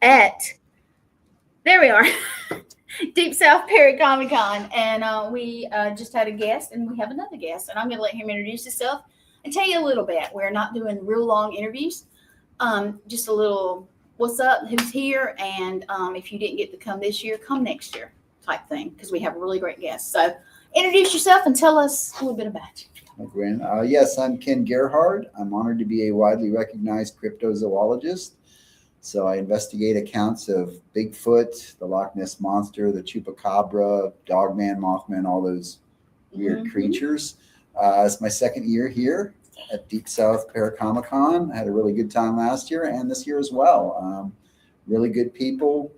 at, there we are, Deep South Perry Comic Con. And we just had a guest, and we have another guest. And I'm going to let him introduce himself and tell you a little bit. We're not doing real long interviews, just a little what's up, who's here, and if you didn't get to come this year, come next year type thing, because we have a really great guest. So introduce yourself and tell us a little bit about you. Gwen. Yes, I'm Ken Gerhard. I'm honored to be a widely recognized cryptozoologist. So I investigate accounts of Bigfoot, the Loch Ness Monster, the Chupacabra, Dogman, Mothman, all those weird creatures. It's my second year here at Deep South Paracomic-Con. I had a really good time last year and this year as well. Really good people,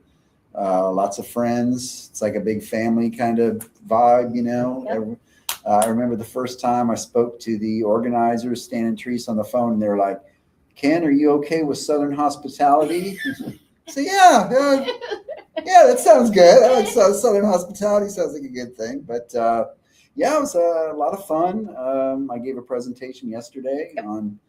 lots of friends. It's like a big family kind of vibe, you know. Yep. I remember the first time I spoke to the organizers, Stan and Therese, on the phone, and they were like, Ken, are you okay with Southern hospitality? So yeah, that sounds good. I like Southern hospitality, sounds like a good thing. But yeah, it was a lot of fun. I gave a presentation yesterday on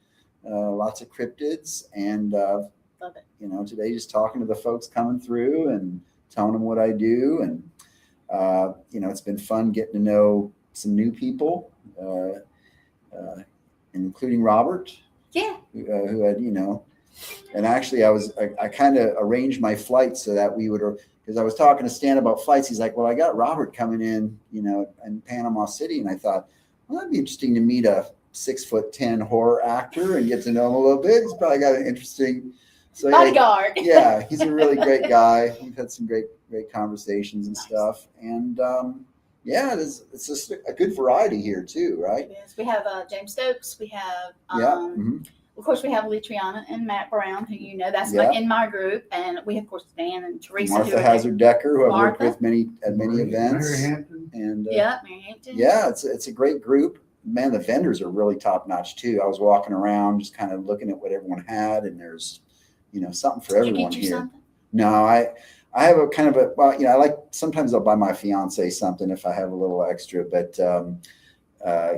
lots of cryptids, and Love it. you know, today just talking to the folks coming through and telling them what I do, and you know, it's been fun getting to know some new people, including Robert. Yeah. Who had, you know, and actually I kind of arranged my flight so that we would, because I was talking to Stan about flights. He's like, well, I got Robert coming in, you know, in Panama City. And I thought, well, that'd be interesting to meet a 6'10" horror actor and get to know him a little bit. He's probably got an interesting bodyguard. Yeah, he's a really great guy. We've had some great conversations and stuff. And yeah, it's just a good variety here too, right? It is. We have James Stokes. We have, of course, we have Litriana and Matt Brown, who you know, that's in my group, and we have, of course, Dan and Teresa. Martha Hazard Decker, who I've worked with at many events. Mary Hampton. And Mary Hampton. Yeah, it's a great group. Man, the vendors are really top notch too. I was walking around just kind of looking at what everyone had, and there's, you know, something for everyone Did you get here. Something? No, I have a kind of a, well, you know, I like, sometimes I'll buy my fiance something if I have a little extra, but,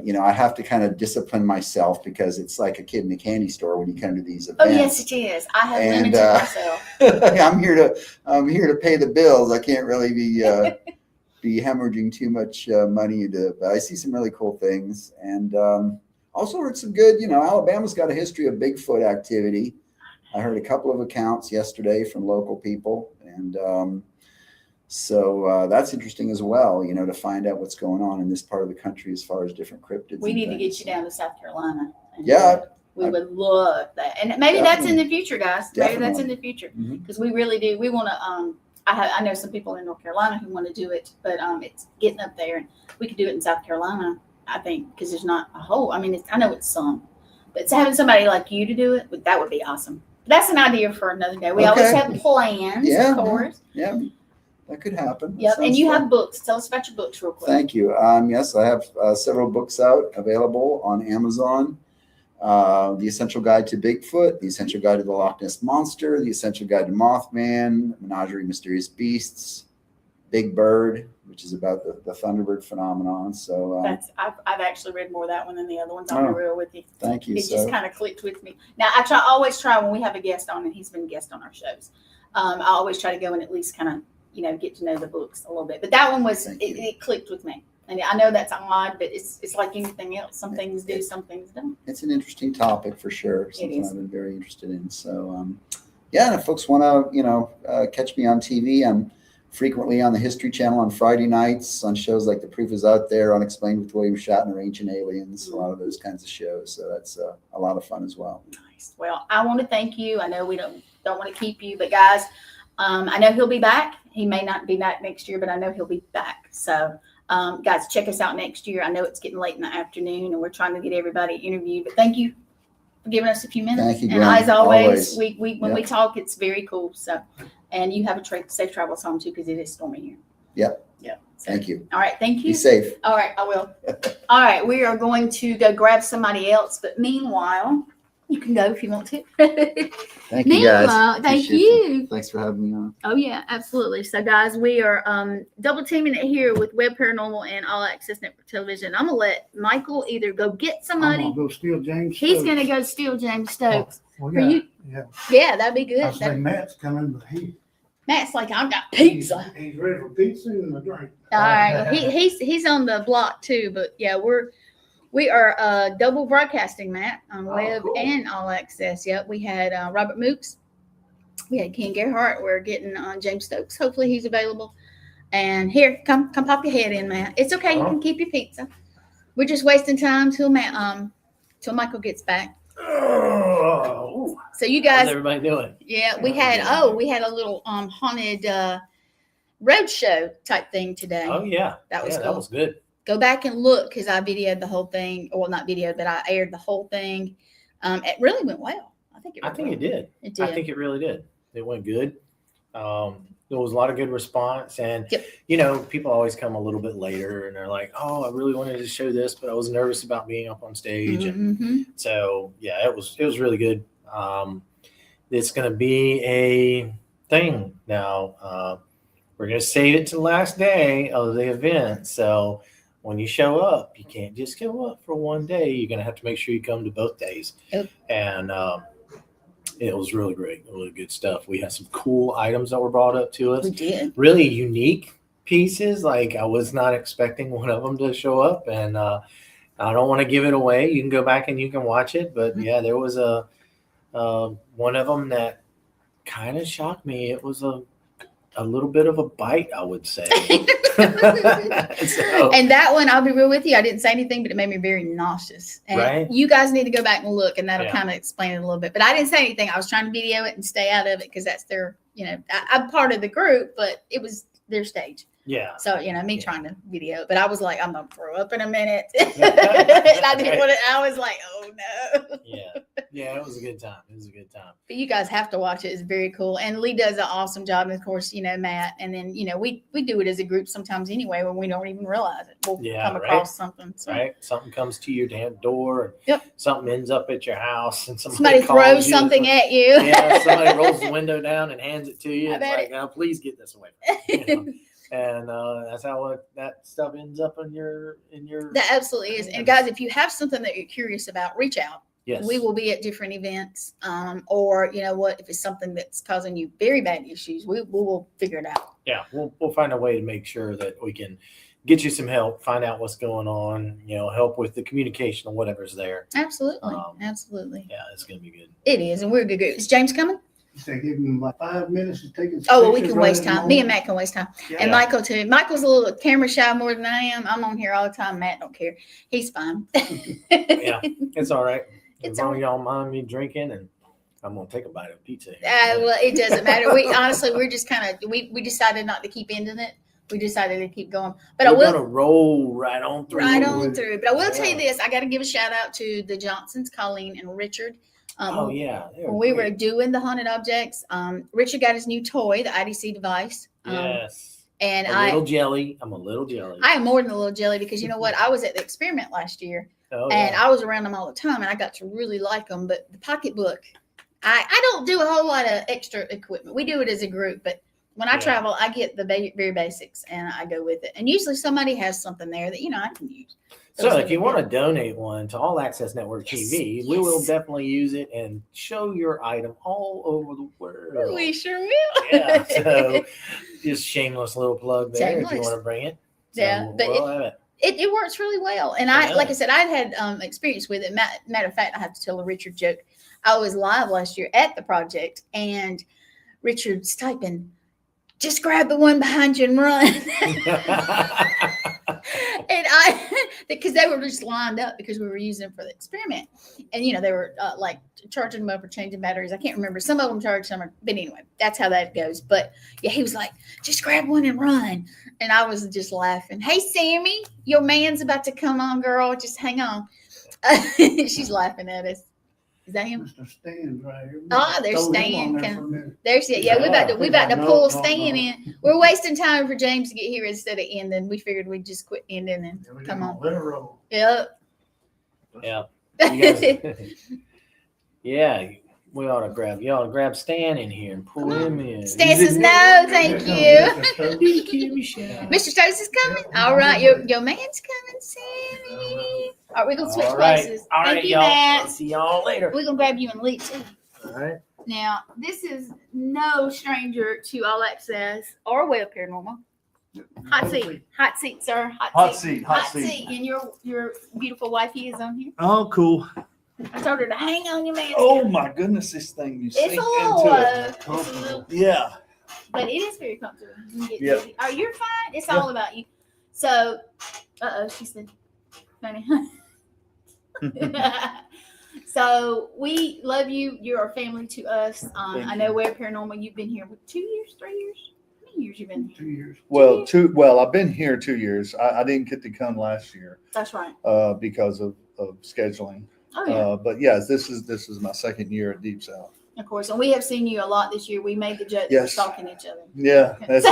you know, I have to kind of discipline myself because it's like a kid in a candy store when you come to these events. Oh, yes, it is. I have limited myself. I'm here to pay the bills. I can't really be hemorrhaging too much money into it, but I see some really cool things. And also heard some good, you know, Alabama's got a history of Bigfoot activity. I heard a couple of accounts yesterday from local people, and so that's interesting as well, you know, to find out what's going on in this part of the country as far as different cryptids. We need to get you down to South Carolina. Yeah. We would love that. And maybe that's in the future, guys. Maybe that's in the future, because we really do. We want to, I know some people in North Carolina who want to do it, but it's getting up there, and we could do it in South Carolina, I think, because there's not a whole, I mean, I know it's some, but having somebody like you to do it, that would be awesome. That's an idea for another day. We always have plans, of course. Yeah, that could happen. Yep, and you have books. Tell us about your books real quick. Thank you. Yes, I have several books out available on Amazon. The Essential Guide to Bigfoot, The Essential Guide to the Loch Ness Monster, The Essential Guide to Mothman, Menagerie Mysterious Beasts, Big Bird, which is about the Thunderbird phenomenon. So I've actually read more of that one than the other ones. I'll be real with you. Thank you. It just kind of clicked with me. Now, actually, I always try when we have a guest on, and he's been a guest on our shows. I always try to go and at least kind of, you know, get to know the books a little bit. But that one was it clicked with me. And I know that's odd, but it's like anything else. Some things do, some things don't. It's an interesting topic for sure. Something I've been very interested in. So, yeah, and if folks want to, you know, catch me on TV, I'm frequently on the History Channel on Friday nights on shows like The Proof Is Out There, Unexplained with William Shatner, Ancient Aliens, a lot of those kinds of shows. So that's a lot of fun as well. Nice. Well, I want to thank you. I know we don't want to keep you, but guys, I know he'll be back. He may not be back next year, but I know he'll be back. So, guys, check us out next year. I know it's getting late in the afternoon, and we're trying to get everybody interviewed. But thank you for giving us a few minutes. Thank you, and as always. When we talk, it's very cool. So, and you have a safe travels home too, because it is stormy here. Yep. So, thank you. All right. Thank you. Be safe. All right. I will. All right. We are going to go grab somebody else, but meanwhile, you can go if you want to. Thank you, guys. Thank you. Thanks for having me on. Oh, yeah, absolutely. So, guys, we are double teaming it here with Web Paranormal and All Access Network Television. I'm going to let Michael either go get somebody. I'm going to go steal James He's Stokes. going to go steal James Stokes. Well, For you, Yeah. Yeah, that'd be I good. say Matt's coming, but Matt's like, I've got pizza. He's ready for pizza and a drink. All right. Well, he's on the block too, but yeah, we are double broadcasting, Matt, on web cool. and all access. Yep. We had Robert Mooks. We had Ken Gerhart. We're getting James Stokes. Hopefully he's available. And here, come pop your head in, Matt. It's okay. You can keep your pizza. We're just wasting time till Michael gets back. Oh, So you How's guys, everybody doing? yeah, we had a little haunted road show type thing today. Oh yeah, That was yeah, cool. that was good. Go back and look because I videoed the whole thing. Well, not videoed, but I aired the whole thing. It really went well. I think it did. It did. I think it really did. It went good. There was a lot of good response, and Yep. people always come a little bit later, and they're like, "Oh, I really wanted to show this, but I was nervous about being up on stage." And Mhm. so, yeah, it was really good. It's going to be a thing now. We're going to save it to the last day of the event. So when you show up, you can't just show up for one day. You're going to have to make sure you come to both days. Yep. And it was really great, really good stuff. We had some cool items that were brought up to us. We did. Really unique pieces. Like I was not expecting one of them to show up, and I don't want to give it away. You can go back and you can watch it. But yeah, there was one of them that kind of shocked me. It was a little bit of a bite, I would say. So, And that one, I'll be real with you. I didn't say anything, but it made me very nauseous. And Right. you guys need to go back and look, and that'll Yeah. kind of explain it a little bit. But I didn't say anything. I was trying to video it and stay out of it because that's their, I'm part of the group, but it was their stage. yeah. So, me trying to video it. But I was like, I'm going to throw up in a minute. And I didn't want to, I was like, oh no. Yeah, it was a good time. It was a good time. But you guys have to watch it. It's very cool. And Lee does an awesome job. And of course, Matt. And then, we do it as a group sometimes anyway when we don't even realize it. We'll come right. across something. So. Right? Something comes to your damn door, and Yep. something ends up at your house, and Somebody calls throws you. something at you. Yeah, somebody rolls the window down and hands it to you. I It's bet like, now please get this away from me. And that's how that stuff ends up in your. That absolutely is. And guys, if you have something that you're curious about, reach out. Yes. We will be at different events. Or if it's something that's causing you very bad issues, we will figure it out. Yeah, we'll find a way to make sure that we can get you some help, find out what's going on, help with the communication or whatever's there. Absolutely. Absolutely. Yeah, it's gonna be good. It is. And we're a good group. Is James coming? They give him like 5 minutes to take his Oh, well, we pictures can right waste in the time. Me and moment. Matt can waste time. Yeah. And Michael too. Michael's a little camera shy more than I am. I'm on here all the time. Matt don't care. He's fine. Yeah, it's all right. It's As long as y'all mind me drinking, and I'm gonna take a bite of pizza here. Well, it doesn't matter. We're just kind of we decided not to keep ending it. We decided to keep going. But We're I will gonna roll right on through. right on through. But I will tell you Yeah. this: I got to give a shout out to the Johnsons, Colleen and Richard. Oh yeah. When we were doing the haunted objects, Richard got his new toy, the IDC device. Yes. And I'm a little jelly. I am more than a little jelly because you know what? I was at the experiment last year. Oh, And yeah. I was around them all the time, and I got to really like them. But the pocketbook, I don't do a whole lot of extra equipment. We do it as a group, but when I Yeah. travel, I get the very basics, and I go with it. And usually somebody has something there that I can use. So if you want to donate one to All Access Network Yes, TV, we will yes. definitely use it and show your item all over the world. We sure will. Yeah. So just shameless little plug there if you Shameless. want to bring it. So Yeah, but we'll have it. It works really well. And Yeah. like I said, I've had experience with it. Matter of fact, I have to tell a Richard joke. I was live last year at the project, and Richard's typing, just grab the one behind you and run. And because they were just lined up because we were using them for the experiment. And, they were like charging them up or changing batteries. I can't remember. Some of them charged, some are, but anyway, that's how that goes. But yeah, he was like, just grab one and run. And I was just laughing. Hey, Sammy, your man's about to come on, girl. Just hang on. She's laughing at us. Is that him? Mr. Stan's right here. Ah, there's Throw him Stan. on there Can- for a minute. There's it. Yeah, we about to No, pull no, Stan no. in. We're wasting time for James to get here instead of ending. We figured we'd just quit ending and Yeah, we come didn't on. let her roll. Yep. Yeah. You guys- yeah. We ought to grab Stan in here and pull Come on. him in. Stan says no, thank you. Give me a shout. Mr. Stokes is coming. All right, your man's coming, Sammy. All right, we're gonna switch All right. places. All Thank right, you, y'all. Matt. See y'all later. We're gonna grab you and Lee too. All right. Now, this is no stranger to All Access or Web Paranormal. Hot seat, sir. Hot seat. And your beautiful wifey is on here. Oh, cool. I told her to hang on your man. Oh my goodness, this thing you sink It's a little, into it. it's a little, Yeah. but it is very comfortable. You can get Yeah. dizzy. Oh, you're fine. It's all about you. So, she said, funny. So we love you. You're a family to us. I know Web Paranormal. You've been here 2 years, 3 years. How many years you been here? 2 years. Well, I've been here 2 years. I didn't get to come last year That's right. because of scheduling. Oh yeah, But yes, this is my second year at Deep South. of course. And we have seen you a lot this year. We made the joke that Yes. we're stalking each other. Yeah, that's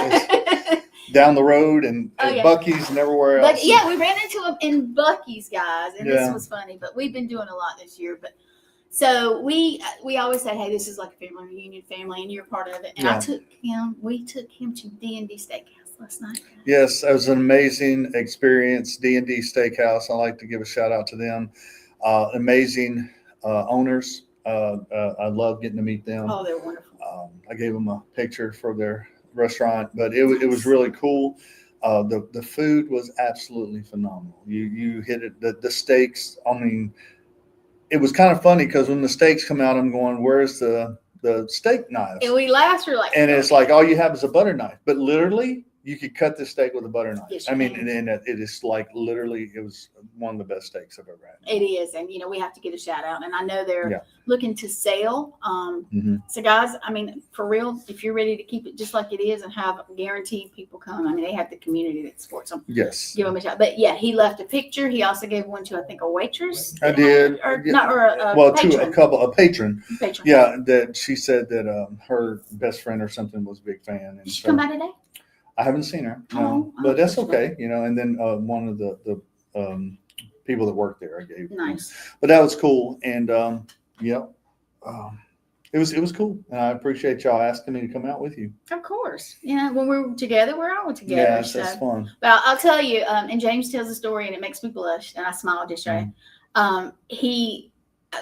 down the road and Oh, at yeah. Buc-ee's and everywhere else. But yeah, we ran into him in Buc-ee's, guys, and Yeah. this was funny. But we've been doing a lot this year. But so we always say, hey, this is like a family reunion, family, and you're part of it. And Yeah. we took him to D&D Steakhouse last night. Yes, it was an amazing experience. D&D Steakhouse. I like to give a shout out to them. Amazing owners. I love getting to meet them. Oh, they're wonderful. I gave them a picture for their restaurant, but it was really cool. The food was absolutely phenomenal. You hit it. The steaks. I mean, it was kind of funny because when the steaks come out, I'm going, "Where's the steak knife?" And we laughed. We're like, And it's like all you have is a butter knife, but literally you could cut the steak with a butter knife. Yes, I you mean, can. and it is like literally, it was one of the best steaks I've ever had. it is, and we have to get a shout out. And I know they're Yeah. looking to sell. Mhm. So guys, I mean, for real, if you're ready to keep it just like it is and have guaranteed people come, I mean, they have the community that supports them. Yes, Give them a shout. But yeah, he left a picture. He also gave one to, I think, a waitress. I did. Or Yeah. not, or a well, patron. a patron. Patron. Yeah, that she said that her best friend or something was a big fan. And Did she so come by today? I haven't seen her, no, Oh, but that's that's okay, And then one of the people that worked there, I gave. Nice. But that was cool, and it was cool, and I appreciate y'all asking me to come out with you. Of course. Yeah, when we're together, we're all together. Yes, so. that's fun. But I'll tell you, and James tells a story, and it makes me blush, and I smile just right. He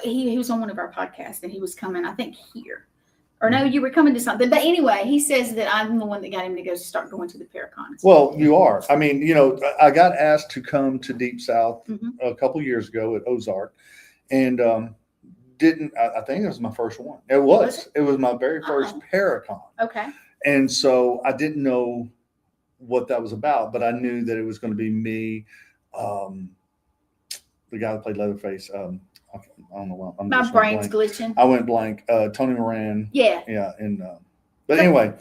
was on one of our podcasts, and he was coming, I think, here. Or no, you were coming to something. But anyway, he says that I'm the one that got him to go start going to the Paracons. Well, you are. I mean, I got asked to come to Deep South Mhm. a couple years ago at Ozark, and didn't. I think it was my first one. It was. It was my very first Paracon. Okay. And so I didn't know what that was about, but I knew that it was going to be me, the guy that played Leatherface. I don't know why. My brain's glitching. I went blank. Tony Moran. Yeah. Yeah. And but anyway,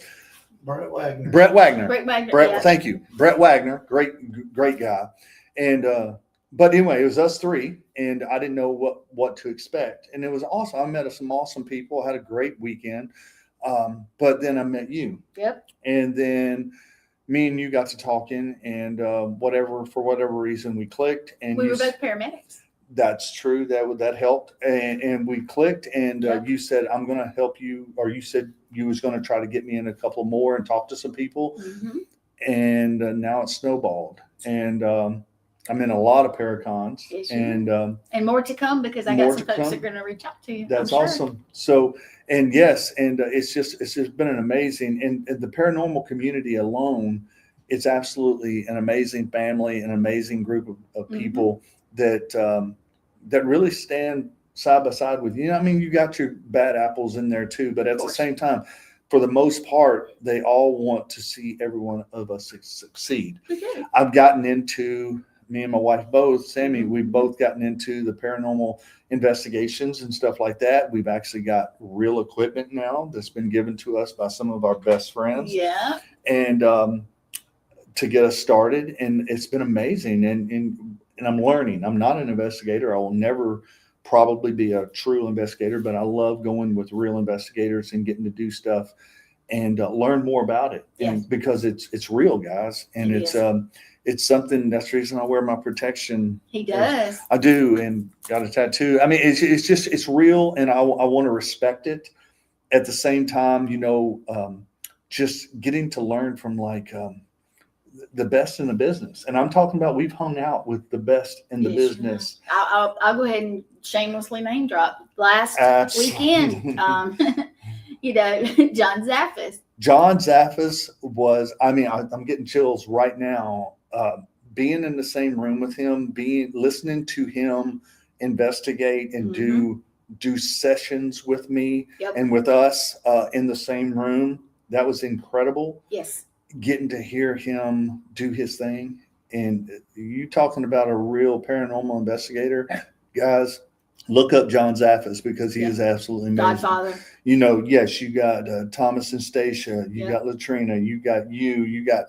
Brett Wagner. Brett Wagner. Great magnet. Brett, Yeah. thank you, Brett Wagner. Great guy. And but anyway, it was us three, and I didn't know what to expect, and it was awesome. I met some awesome people. Had a great weekend. But then I met you. Yep. And then me and you got to talking, and for whatever reason we clicked. And We were both paramedics. That's true. That helped, and we clicked. And Yeah. you said I'm going to help you, or you said you was going to try to get me in a couple more and talk to some people. Mm-hmm. And now it's snowballed, and I'm in a lot of Paracons, Yes, you and more to come because I More got some to folks come. that are going to reach out to you. that's I'm sure. awesome. So, and yes, and it's just been an amazing, and the paranormal community alone, it's absolutely an amazing family, an amazing group of people that really stand side by side with you. I mean, you got your bad apples in there too, but at the course. same time, for the most part, they all want to see every one of us succeed. We do. I've gotten into, me and my wife both, Sammy, we've both gotten into the paranormal investigations and stuff like that. We've actually got real equipment now that's been given to us by some of our best friends, Yeah. and to get us started. And it's been amazing. And I'm learning. I'm not an investigator. I will never probably be a true investigator, but I love going with real investigators and getting to do stuff and learn more about it. Yes. And because it's real, guys, and It it's something. That's the reason I wear my protection. He does. I do, and got a tattoo. I mean, it's real, and I want to respect it. At the same time, just getting to learn from the best in the business. And I'm talking about, we've hung out with the best in the Yes, you business. I'll go ahead and shamelessly name drop. Last Absolutely. weekend, John Zaffis. John Zaffis was, I mean, I'm getting chills right now. Being in the same room with him, listening to him investigate and do sessions with me Yep. and with us in the same room. That was incredible. Yes. Getting to hear him do his thing. And you talking about a real paranormal investigator, guys, look up John Zaffis because he is absolutely amazing. Godfather. Yes, you got Thomas and Stacia, you got Latrina, you got,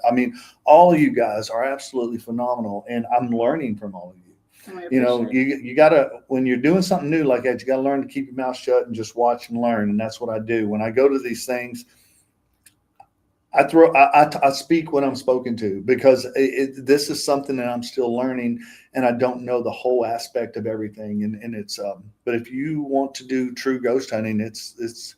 I mean, all of you guys are absolutely phenomenal. And I'm learning from all of you. You gotta, when you're doing something new like that, you gotta learn to keep your mouth shut and just watch and learn. And that's what I do. When I go to these things, I speak what I'm spoken to because this is something that I'm still learning and I don't know the whole aspect of everything. And it's, but if you want to do true ghost hunting, it's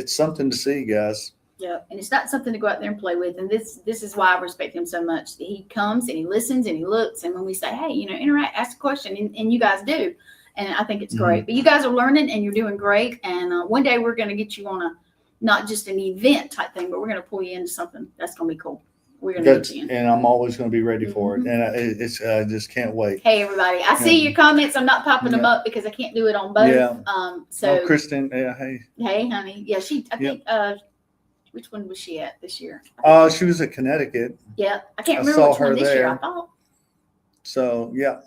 something to see, guys. Yeah. And it's not something to go out there and play with. And this is why I respect him so much. He comes and he listens and he looks. And when we say, hey, interact, ask a question, and you guys do. And I think it's great. But you guys are learning and you're doing great. And one day we're going to get you on not just an event type thing, but we're going to pull you into something that's going to be cool. We're going to get you in. And I'm always going to be ready for it. And I just can't wait. Hey, everybody. I see your comments. I'm not popping them up because I can't do it on both. Yeah. So Kristen, hey. Hey, honey. Yeah, I think, which one was she at this year? She was at Connecticut. Yeah. I can't I remember saw which one her this year, there. I thought. So, yeah.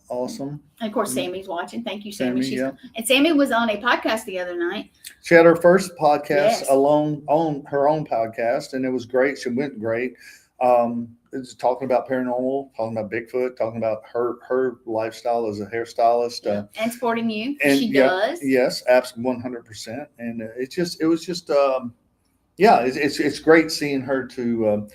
Awesome. And of course, Sammy's watching. Thank you, Sammy. Sammy, And Sammy was on a podcast the other night. She had her first podcast Yes. alone on her own podcast, and it was great. She went great. It was talking about paranormal, talking about Bigfoot, talking about her lifestyle as a hairstylist. And supporting you. And She does. Yes, absolutely 100%. And it was just it's great seeing her to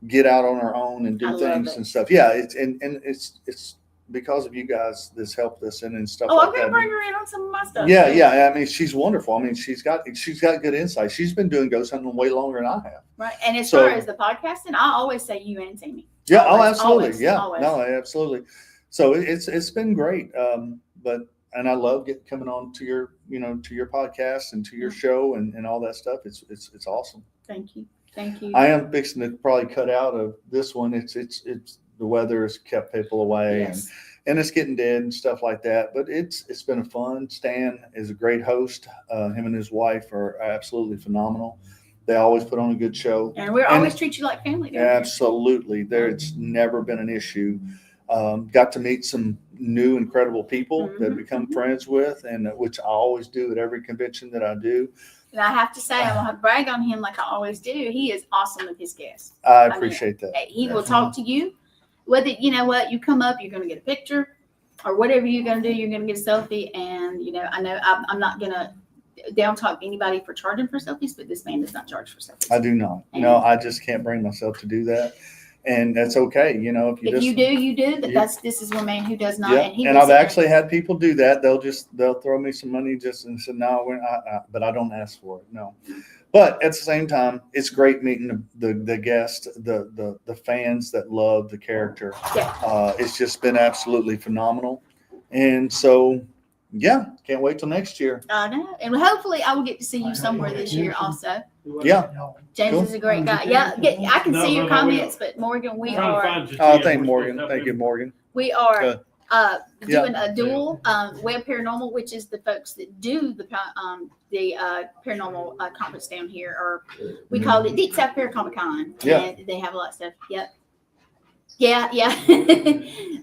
get out on her own and do things and stuff. Yeah, it's because of you guys that's helped us and stuff like that. I'm gonna bring her in on some of my stuff. Yeah. I mean, she's wonderful. I mean, she's got good insight. She's been doing ghost hunting way longer than I have. Right. And as far as the podcasting, I always say you and Sammy. Yeah. Always, Absolutely. always, Yeah. always. No, absolutely. So it's been great. And I love coming on to your podcast and to your show and all that stuff. It's awesome. Thank you. I am fixing to probably cut out of this one. It's the weather has kept people away. Yes. And it's getting dead and stuff like that. But it's been a fun. Stan is a great host. Him and his wife are absolutely phenomenal. They always put on a good show. And we always treat you like family. Absolutely. It's never been an issue. Got to meet some new incredible people that become friends with, and which I always do at every convention that I do. And I have to say, I don't have to brag on him like I always do. He is awesome with his guests. I appreciate that. He will talk to you. Whether, you come up, you're going to get a picture or whatever you're going to do, you're going to get a selfie. And, I know I'm not going to down talk anybody for charging for selfies, but this man does not charge for selfies. I do not. No, I just can't bring myself to do that. And that's okay. If you do, you do. But this is one man who does not. Yeah. And I've actually had people do that. They'll throw me some money and say, no, but I don't ask for it. No. But at the same time, it's great meeting the guests, the fans that love the character. Yeah. It's just been absolutely phenomenal. And so, yeah, can't wait till next year. I know. And hopefully I will get to see you somewhere this year also. Yeah. James is a great guy. Yeah, I can see your comments, but Morgan, we are. Oh, thank Morgan. Thank you, Morgan. We are doing a dual Web Paranormal, which is the folks that do the paranormal conference down here, or we call it Deep South Comic-Con. Yeah. And they have a lot of stuff. Yep. Yeah.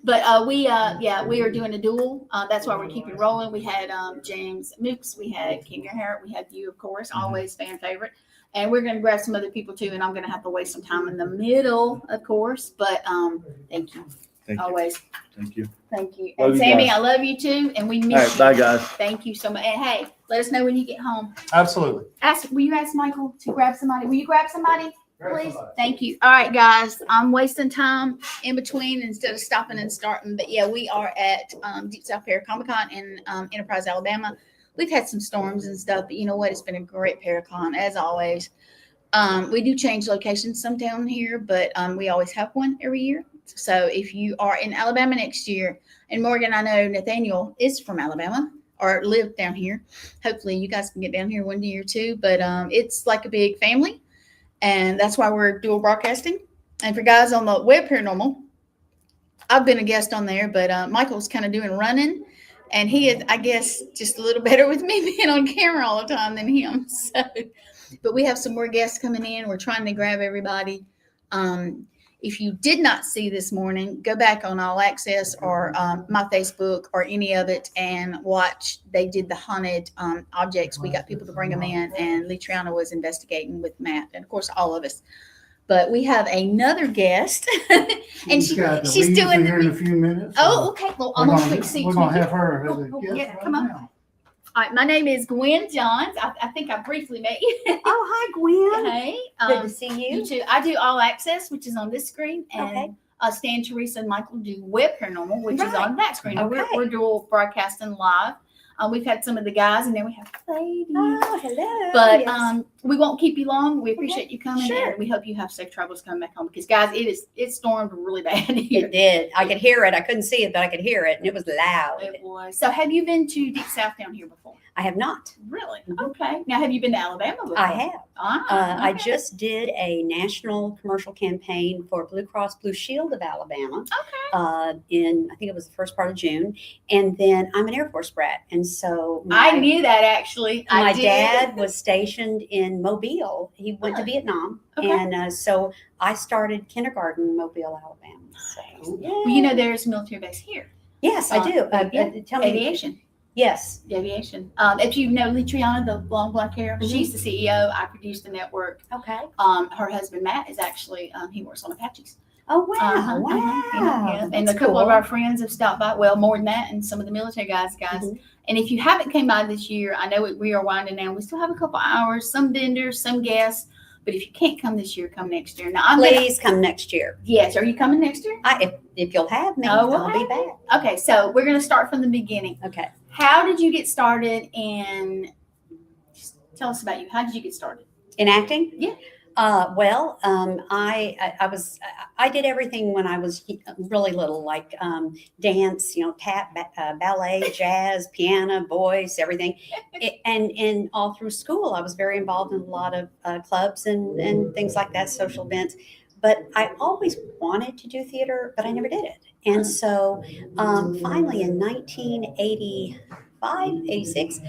But we are doing a duel. That's why we're keeping rolling. We had James Mooks, we had King Harrod, we had you, of course, always fan favorite. And we're going to grab some other people too, and I'm going to have to waste some time in the middle, of course. But thank you. Always. Thank you. Thank you. Love And you Sammy, guys. I love you too, and we miss All right, you. bye, guys. Thank you so much. And hey, let us know when you get home. Absolutely. Will you ask Michael to grab somebody? Will you grab somebody, please? Thank you. All right, guys. I'm wasting time in between instead of stopping and starting. But yeah, we are at Deep South Comic-Con in Enterprise, Alabama. We've had some storms and stuff, but you know what? It's been a great Paracon as always. We do change locations some down here, but we always have one every year. So if you are in Alabama next year, and Morgan, I know Nathaniel is from Alabama, or live down here. Hopefully, you guys can get down here one year too. But it's like a big family, and that's why we're dual broadcasting. And for guys on the Web Paranormal, I've been a guest on there, but Michael's kind of doing running, and he is, I guess, just a little better with me being on camera all the time than him. So, but we have some more guests coming in. We're trying to grab everybody. If you did not see this morning, go back on All Access or my Facebook or any of it and watch. They did the haunted objects. We got people to bring them in, and Lee Triana was investigating with Matt, and of course all of us. But we have another guest, and she's doing here in a few minutes. Oh, okay. Well, I'm gonna switch seats. We're gonna with have you. her as a Oh, guest yeah, right come on. now. All right, my name is Gwen Johns. I think I briefly met you. Oh, hi, Gwen. Hey, Good to see you you. too. I do All Access, which is on this screen, and Okay. Stan, Teresa, and Michael do Web Paranormal, which is Right. on that screen. Okay. We're dual broadcasting live. We've had some of the guys, and then we have ladies. Oh, hello. But Yes. we won't keep you long. We appreciate you coming, Sure. and we hope you have safe travels coming back home. Because guys, it stormed really bad here. It did. I could hear it. I couldn't see it, but I could hear it, and it was loud. It was. So, have you been to Deep South down here before? I have not. Really? Mhm. Okay. Now, have you been to Alabama before? I have. Ah, I okay. just did a national commercial campaign for Blue Cross Blue Shield of Alabama. In I think it was the first part of June, and then I'm an Air Force brat, and so I knew that actually. I my did. dad was stationed in Mobile. He went to Really? Vietnam, Okay. and so I started kindergarten in Mobile, Alabama. So, Well, you know, there's a military base here. yes, I do. yeah, Tell me, Aviation. yes. Aviation. If you know Lee Triana, the long blonde hair, Mhm. she's the CEO. I produce the network. Okay. Her husband Matt is actually he works on Apaches. Oh wow! Uh-huh, yeah. And a That's couple of cool. our friends have stopped by. Well, more than that, and some of the military guys. Mhm. And if you haven't came by this year, I know we are winding down. We still have a couple hours. Some vendors, some guests. But if you can't come this year, come next year. Now I'm gonna, Please come next year. yes. Are you coming next year? If you'll have me, Oh, we'll I'll be have back. Okay, so we're gonna start from the beginning. Okay. How did you get started? And just tell us about you. How did you get started? In acting? Yeah. I did everything when I was really little, like dance, tap, ballet, jazz, piano, voice, everything. And all through school, I was very involved in a lot of clubs and things like that, social events. But I always wanted to do theater, but I never did it. And so finally in 1985, 86,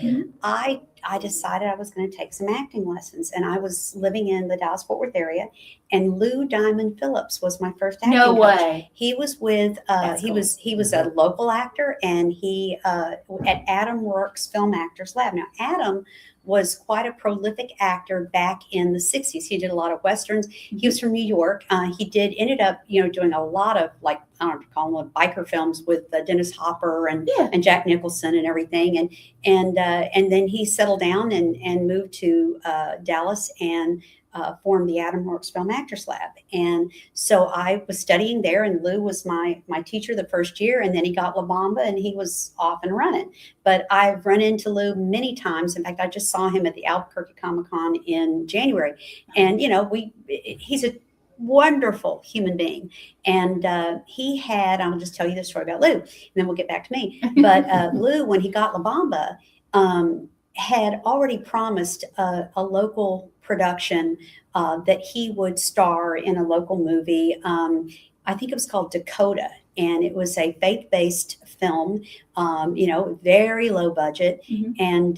I decided I was going to take some acting lessons, and I was living in the Dallas-Fort Worth area, and Lou Diamond Phillips was my first acting No coach. way. He was with That's cool. he was a local actor, and he at Adam Works Film Actors Lab. Now Adam was quite a prolific actor back in the 60s. He did a lot of westerns. He was from New York. He ended up doing a lot of, like, I don't know, call them biker films with Dennis Hopper and Jack Nicholson and everything. And then he settled down and moved to Dallas and formed the Adam Works Film Actors Lab. And so I was studying there, and Lou was my teacher the first year, and then he got W.E.B.B, and he was off and running. But I've run into Lou many times. In fact, I just saw him at the Albuquerque Comic-Con in January. And, he's a wonderful human being. And he had, I'll just tell you the story about Lou, and then we'll get back to me. But Lou, when he got W.E.B., had already promised a local production that he would star in a local movie. I think it was called Dakota, and it was a faith-based film, very low budget. Mhm. And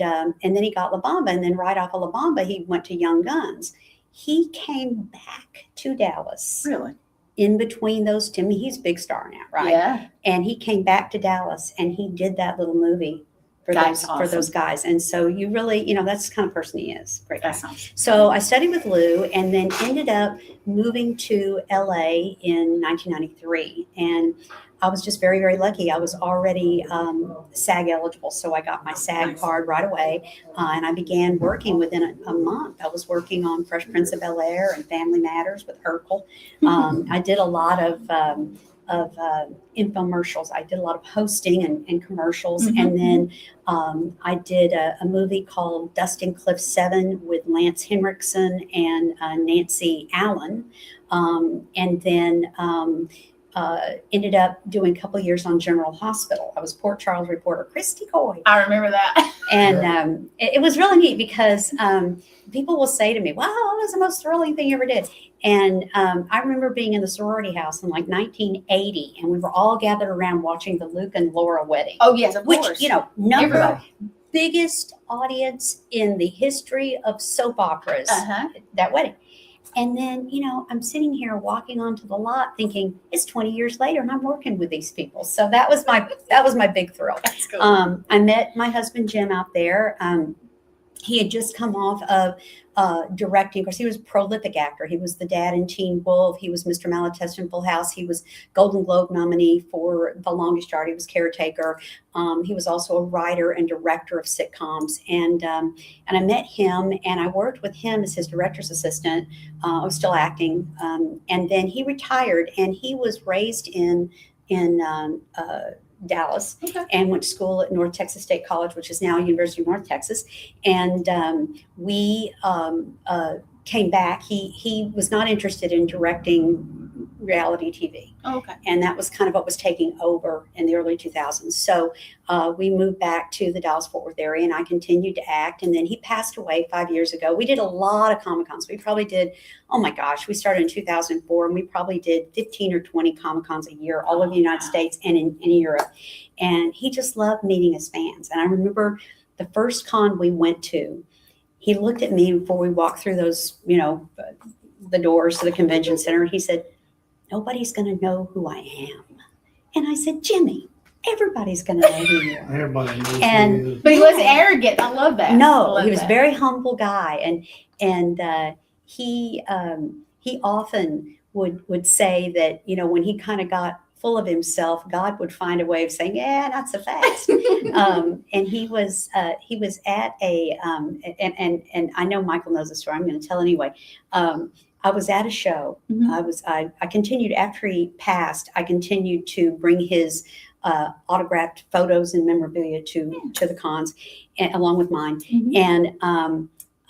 then he got W.E.B., and then right off of W.E.B., he went to Young Guns. He came back to Dallas Really? in between those two. I mean, he's a big star now, right? Yeah. And he came back to Dallas, and he did that little movie for That's for those guys. And so you really, that's the kind of person he is. Great guy. That's awesome. So I studied with Lou, and then ended up moving to LA in 1993. And I was just very, very lucky. I was already SAG eligible, so I got my SAG Nice. card right away, and I began working within a month. I was working on Fresh Prince of Bel-Air and Family Matters with Urkel. I did a lot of infomercials. I did a lot of hosting and commercials. Mhm. And then I did a movie called Dust and Cliff 7 with Lance Henriksen and Nancy Allen. And then ended up doing a couple of years on General Hospital. I was Port Charles reporter Christy Coy. I remember that. And it was really neat because people will say to me, wow, that was the most thrilling thing you ever did. And I remember being in the sorority house in like 1980, and we were all gathered around watching the Luke and Laura wedding. Oh, yes, of Which, course. number biggest audience in the history of soap operas, that wedding. And then, I'm sitting here walking onto the lot thinking it's 20 years later and I'm working with these people. So that was my big thrill. That's cool. I met my husband, Jim, out there. He had just come off of directing. Of course, he was a prolific actor. He was the dad in Teen Wolf. He was Mr. Malatesta in Full House. He was Golden Globe nominee for The Longest Yard. He was Caretaker. He was also a writer and director of sitcoms. And I met him, and I worked with him as his director's assistant. I was still acting. And then he retired, and he was raised in Dallas, and went to school at North Texas State College, which is now University of North Texas. And we came back. He was not interested in directing reality TV. Oh, okay. And that was kind of what was taking over in the early 2000s. So we moved back to the Dallas-Fort Worth area, and I continued to act. And then he passed away 5 years ago. We did a lot of Comic-Cons. We probably did, oh my gosh, we started in 2004, and we probably did 15 or 20 Comic-Cons a year, all over the United States and in Europe. And he just loved meeting his fans. And I remember the first con we went to, he looked at me before we walked through those, the doors to the convention center. And he said, nobody's going to know who I am. And I said, Jimmy, everybody's going to know who you are. Everybody knows And- who he is. But he wasn't arrogant. I love that. I No, love he was a that. very humble guy. And he often would say that, when he kind of got full of himself, God would find a way of saying, yeah, not so fast. And he was at a, and I know Michael knows the story, I'm going to tell anyway. I was at a show. Mhm. I continued after he passed. I continued to bring his autographed photos and memorabilia to the cons, along with mine. Mhm.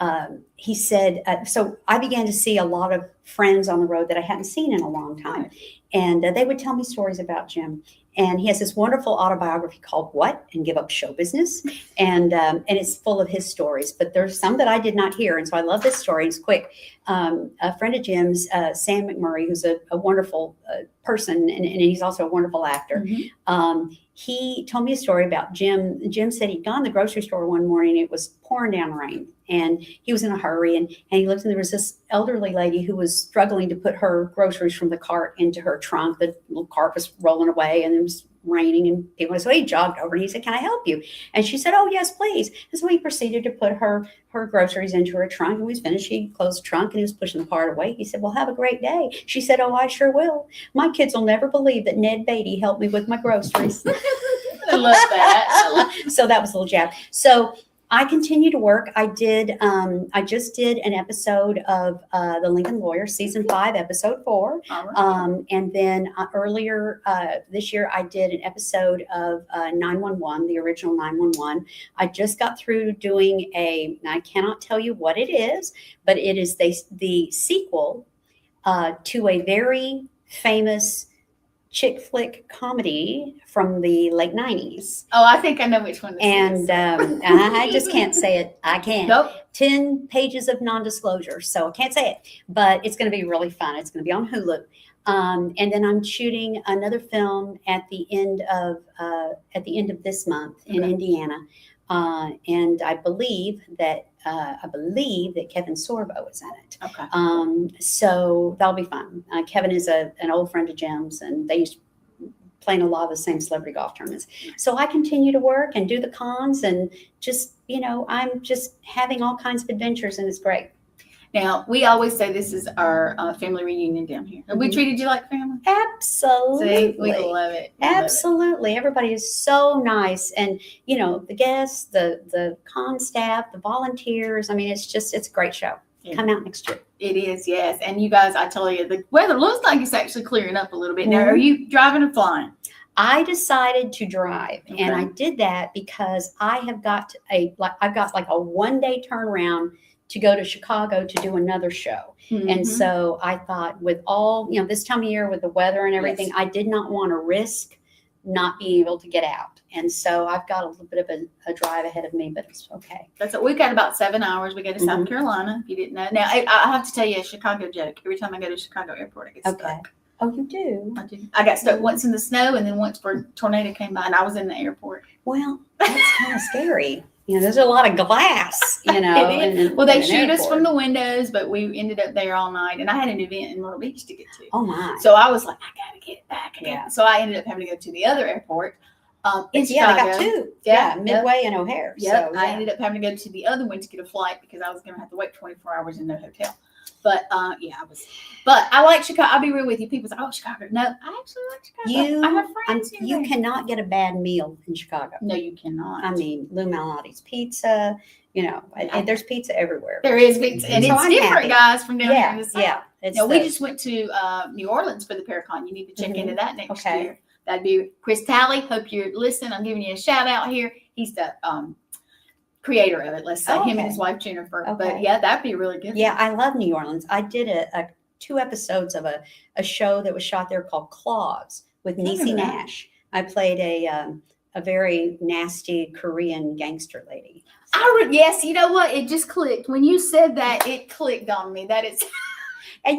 And he said, so I began to see a lot of friends on the road that I hadn't seen in a long time, and they would tell me stories about Jim. And he has this wonderful autobiography called What? And Give Up Show Business. And it's full of his stories, but there's some that I did not hear. And so I love this story. It's quick. A friend of Jim's, Sam McMurray, who's a wonderful person, and he's also a wonderful actor. Mhm. He told me a story about Jim. Jim said he'd gone to the grocery store one morning. It was pouring down rain, and he was in a hurry. And he looked, and there was this elderly lady who was struggling to put her groceries from the cart into her trunk. The little cart was rolling away, and it was raining, and people. So he jogged over, and he said, "Can I help you?" And she said, "Oh, yes, please." And so he proceeded to put her groceries into her trunk. And when he was finished, he closed the trunk, and he was pushing the cart away. He said, "Well, have a great day." She said, "Oh, I sure will. My kids will never believe that Ned Beatty helped me with my groceries." I love that. So that was a little jab. So I continue to work. I just did an episode of The Lincoln Lawyer, season 5, episode 4. All right. And then earlier this year, I did an episode of 911, the original 911. I just got through doing and I cannot tell you what it is, but it is the sequel to a very famous chick flick comedy from the late 90s. Oh, I think I know which one this And is. I just can't say it. I can't. Nope. 10 pages of non-disclosure, so I can't say it. But it's going to be really fun. It's going to be on Hulu. And then I'm shooting another film at the end of this month in Okay. Indiana. And I believe that Kevin Sorbo is in it. Okay. So that'll be fun. Kevin is an old friend of Jim's, and they used to play in a lot of the same celebrity golf tournaments. So I continue to work and do the cons, and just, I'm just having all kinds of adventures, and it's great. Now, we always say this is our family reunion down here. Have we Mhm. treated you like family? Absolutely. See, we love it. We love it. Absolutely. Everybody is so nice. And, the guests, the con staff, the volunteers. I mean, it's a great show. Yeah. Come out next year. It is, yes. And you guys, I tell you, the weather looks like it's actually clearing up a little bit. Now, Mhm. are you driving or flying? I decided to drive, Okay. and I did that because I've got like a 1-day turnaround to go to Chicago to do another show. And Mhm. so I thought, with all, this time of year with the weather and everything, Yes. I did not want to risk not being able to get out. And so I've got a little bit of a drive ahead of me, but it's okay. That's it. We've got about 7 hours. We go to South Mhm. Carolina. If you didn't know, now I have to tell you a Chicago joke. Every time I go to Chicago Airport, I get Okay. stuck. Oh, you do? I do. I got stuck once in the snow, and then once where a tornado came by, and I was in the airport. Well, that's kind of scary. There's a lot of glass, It is. in Well, they an shoot us from airport. the windows, but we ended up there all night, and I had an event in Myrtle Beach to get to. Oh my. So I was like, I gotta get back. Yeah. So I ended up having to go to the other airport in Yeah, they Chicago. got two. Yeah, Yeah, Midway and O'Hare. Yep. So I yeah. ended up having to go to the other one to get a flight because I was going to have to wait 24 hours in no hotel. But yeah, But I like Chicago. I'll be real with you. People say, "Oh, Chicago." No, I actually like Chicago. I have friends here. You cannot get a bad meal in Chicago. No, you cannot. I mean, Lou Malnati's pizza. And there's pizza everywhere. There is pizza, and So it's I'm different, happy. guys, from down here in Yeah, the South. yeah. It's No, we the- just went to New Orleans for the Paracon. You need to check Mhm. into that next Okay. year. That'd be Chris Talley. Hope you're listening. I'm giving you a shout out here. He's the creator of it. Let's say him and Okay. his wife Jennifer. But Okay. yeah, that'd be really good. Yeah, I love New Orleans. I did a 2 episodes of a show that was shot there called Claws with Niecy Oh, wow. Nash. I played a very nasty Korean gangster lady. Yes, you know what? It just clicked when you said that. It clicked on me. That is. And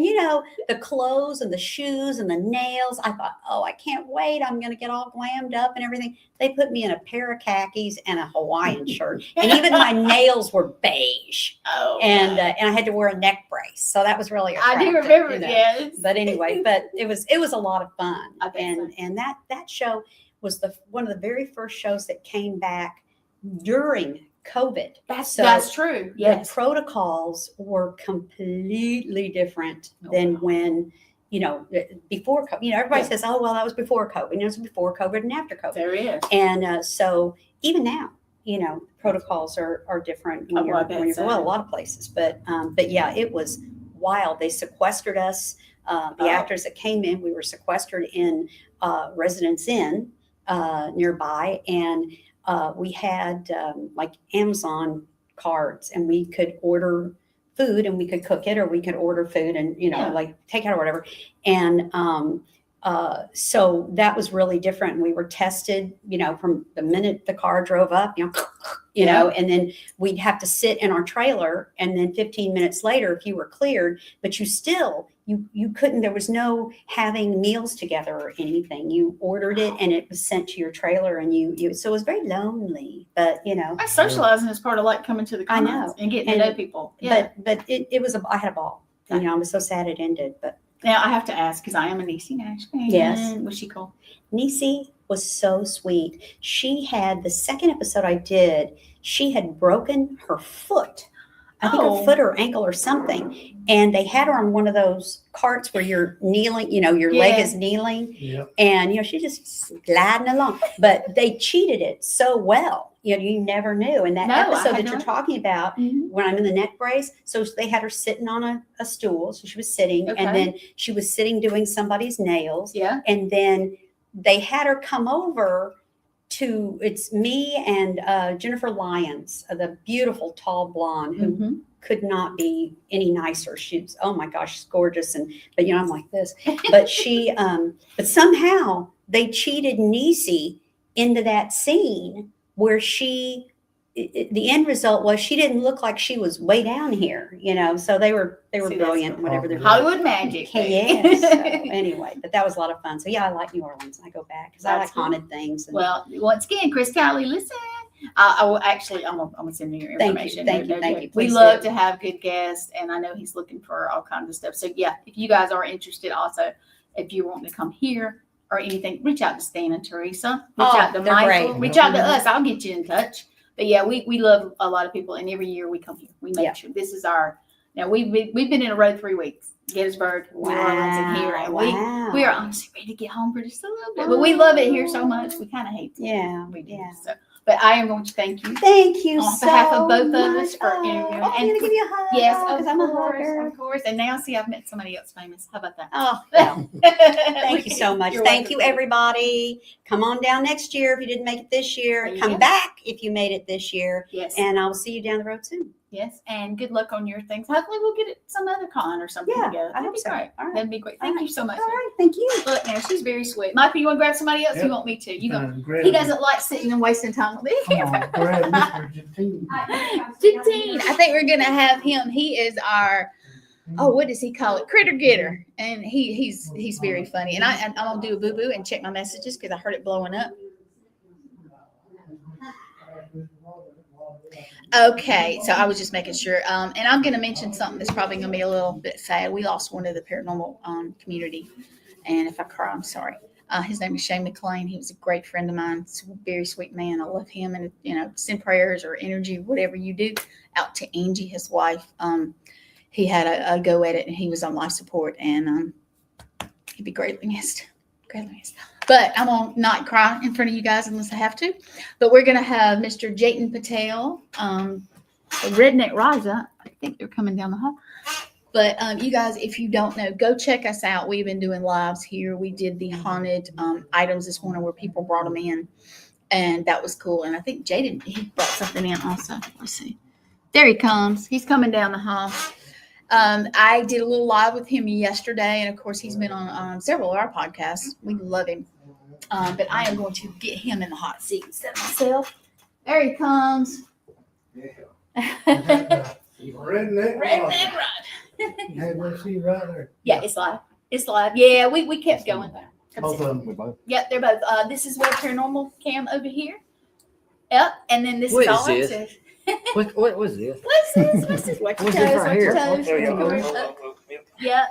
the clothes and the shoes and the nails, I thought, oh, I can't wait. I'm going to get all glammed up and everything. They put me in a pair of khakis and a Hawaiian shirt. And even my nails were beige. Oh. And I had to wear a neck brace. So that was really I attractive. do remember. you know. Yes. But anyway, it was a lot of fun. I bet so. And that show was one of the very first shows that came back during COVID. That's true. Yes. The protocols were completely different Oh, than wow. when, before COVID. Everybody Yeah. says, oh, well, that was before COVID. It was before COVID and after COVID. There is. And so even now, protocols are different when Oh, you're, I bet so. well, a lot of places. But yeah, it was wild. They sequestered us, the Oh. actors that came in. We were sequestered in Residence Inn nearby, and we had like Amazon cards, and we could order food and we could cook it, or we could order food and Yeah. like take out or whatever. And so that was really different. We were tested, from the minute the car drove up, and then we'd have to sit in our trailer, and then 15 minutes later, if you were cleared, but you couldn't, there was no having meals together or anything. You ordered it and it was sent to your trailer, and so it was very lonely, but My socializing is part of like coming to the I cons know. and getting to And- know people. Yeah. but it was, I had a ball. I was so sad it ended, but Now I have to ask because I am a Niecy Nash fan. Yes. Was she cool? Niecy was so sweet. She had, the second episode I did, she had broken her foot. I think Oh. her foot or ankle or something. And they had her on one of those carts where you're kneeling, your leg Yeah. is kneeling. Yep. And, she's just gliding along. But they cheated it so well. You never knew. And that No, I episode had that no you're idea. talking about, Mhm. when I'm in the neck brace, so they had her sitting on a stool. So she was sitting, Okay. and then she was sitting doing somebody's nails. Yeah. And then they had her come over to, it's me and Jennifer Lyons, the beautiful tall blonde who Mhm. could not be any nicer. She's, oh my gosh, she's gorgeous. But I'm like this, but but somehow they cheated Niecy into that scene where the end result was she didn't look like she was way down here, so they were See, that's brilliant, the whatever they're problem. Hollywood magic. Yes. So anyway, but that was a lot of fun. So yeah, I like New Orleans. I go back because I That's like cool. haunted things. And Well, once again, Chris Talley, listen. I will actually, I'm gonna send you your Thank you, information. thank you, No thank joke. you. We Please love do. to have good guests, and I know he's looking for all kinds of stuff. So yeah, if you guys are interested, also, if you want to come here or anything, reach out to Stan and Teresa. Reach Oh, out to they're Michael. great. Reach out to Mhm. us. I'll get you in touch. But yeah, we love a lot of people, and every year we come here. We make Yeah. sure this is our. Now we've been in a row 3 weeks. Gettysburg, New Orleans, and here, and Wow. we are honestly ready to get home for just a little bit. But we love it here so much. We kind of hate it. Yeah, We do. yeah. So, but I am going to thank you. Thank you On so behalf of both of much. us for interviewing. Oh, I'm And gonna give you a hug. Yes, because I'm a of hugger. course. And now see, I've met somebody else famous. How about that? Oh, well, thank you so much. You're Thank you, welcome. everybody. Come on down next year if you didn't make it this year. There you Come go. back if you made it this year. Yes. And I will see you down the road soon. Yes, and good luck on your things. Hopefully, we'll get it some other con or something Yeah, together. I That'd hope be so. great. All right. That'd be great. Thank you so much. All right, thank you. Look, now she's very sweet. Michael, you want to grab somebody else? Yep. You want me to? You go. Grab He it. doesn't like sitting and wasting time with me. Come on, grab Mr. Jatine. 15. I think we're gonna have him. He is our what does he call it? Critter getter, and he's very funny. And I'm gonna do a boo boo and check my messages because I heard it blowing up. Okay, so I was just making sure. And I'm going to mention something that's probably going to be a little bit sad. We lost one of the paranormal community, and if I cry, I'm sorry. His name is Shane McLean. He was a great friend of mine. He's a very sweet man. I love him, and send prayers or energy, whatever you do, out to Angie, his wife. He had a go at it, and he was on life support, and he'd be greatly missed. Greatly missed. But I'm going to not cry in front of you guys unless I have to. But we're going to have Mr. Jayton Patel, Redneck Raja. I think they're coming down the hall. But you guys, if you don't know, go check us out. We've been doing lives here. We did the haunted items this morning where people brought them in. And that was cool. And I think Jayden, he brought something in also. Let's see. There he comes. He's coming down the hall. I did a little live with him yesterday. And, of course, he's been on several of our podcasts. We love him. But I am going to get him in the hot seat instead of myself. There he comes. Redneck. Redneck Rod. Hey, let's see right there. Yeah, it's live. It's live. Yeah, we kept going. Both of them. Yep, they're both. This is W.E.B. Paranormal Cam over here. Yep, and then this What is all is access. What was this? What's this? Watch your What's toes. this right Watch your here? toes. There you Watch your go. toes. Yep.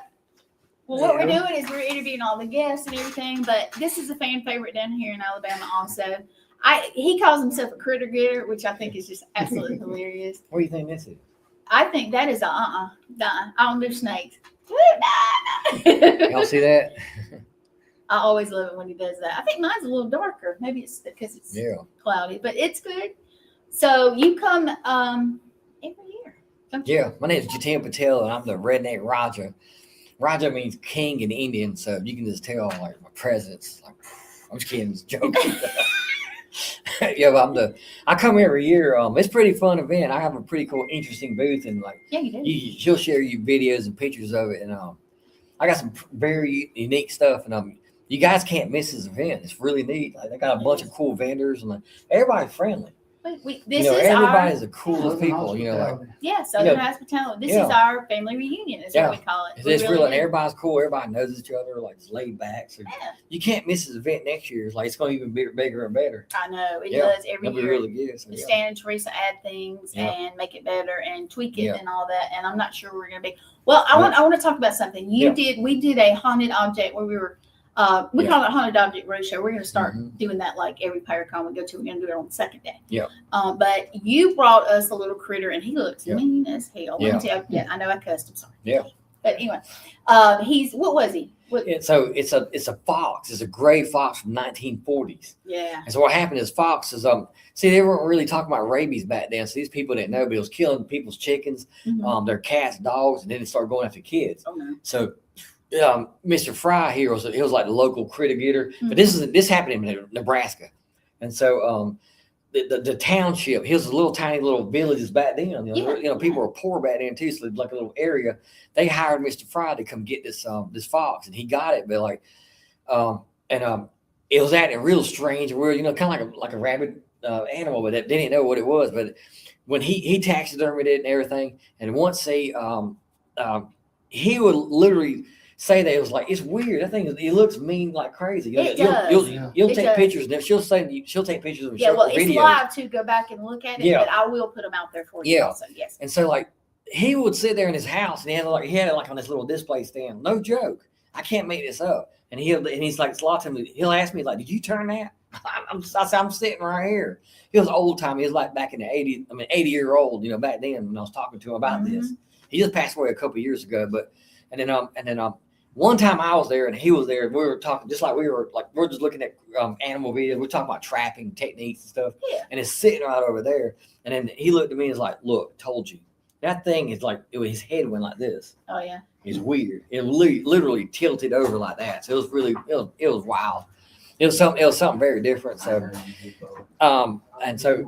Well, what we're doing is we're interviewing all the guests and everything, but this is a fan favorite down here in Alabama also. He calls himself a critter getter, which I think is just absolutely hilarious. What do you think this is? I think that is I don't do snakes. Y'all see that? I always love it when he does that. I think mine's a little darker. Maybe it's because it's Yeah. cloudy, but it's good. So you come every year, don't you? Yeah. My name is Jatine Patel, and I'm the Redneck Raja. Raja means king in Indian, so you can just tell like my presence. Like, I'm just kidding, just joking. Yeah, but I come every year. It's a pretty fun event. I have a pretty cool, interesting booth, and like Yeah, you do. she'll share you videos and pictures of it, and I got some very unique stuff, and you guys can't miss this event. It's really neat. Like, they got a bunch of cool vendors, and like, everybody's friendly. This is everybody's our the coolest people. Southern hospitality. This is our family reunion. Is what we call it. It's We real, really and do. everybody's cool. Everybody knows each other. Like, it's laid back. So Yeah, you can't miss this event next year. It's like it's going to even be bigger and better. I know it Yeah, does every It'll be year. really good. So, Stan and Teresa add things Yeah. and make it better and tweak it Yeah. and all that. And I'm not sure we're going to be. Well, I want to talk about something. We did a haunted object where we were. We Yeah. call it Haunted Object Roadshow. We're going to start Mhm. doing that like every PyroCon we go to. We're going to do it on the second day. Yeah. But you brought us a little critter, and he looks Yeah. mean as hell. Let me Yeah. tell you. Yeah, I know I cussed. I'm sorry. Yeah. But anyway, what was he? So it's a fox. It's a gray fox from 1940s. Yeah. And so what happened is foxes. See, they weren't really talking about rabies back then. So these people didn't know, but it was killing people's chickens, Mhm. their cats, dogs, and then it started going after kids. Oh no. So Mr. Fry here was like the local critter getter, Mhm. but this happened in Nebraska, and so the township, he was little tiny little villages back then. People were poor back then too, so like a little area. They hired Mr. Fry to come get this fox, and he got it, but it was acting real strange and weird, kind of like a rabid animal, but they didn't know what it was. But when he taxidermied it and everything, and once he would literally say that it was like, it's weird. That thing it looks mean like crazy. It does. You'll It take does. pictures, and she'll take pictures of Yeah, well, it's videos. live to go back and look at it, Yeah. but I will put them out there for you Yeah. also. Yes. And so like he would sit there in his house, and he had it like on this little display stand. No joke. I can't make this up. And he's like, a lot of times he'll ask me like, "Did you turn that?" I said, "I'm sitting right here." He was old time. He was like back in the 80s. 80-year-old. Back then when I was talking to him about this. He just passed away a couple of years ago. But and then one time I was there and he was there. And we were talking just like we're just looking at animal videos. We're talking about trapping techniques and stuff. Yeah. And it's sitting right over there. And then he looked at me and was like, "Look, told you." That thing is like his head went like this. Oh yeah. It's weird. It literally tilted over like that. So it was really it was wild. It was something very different. So and so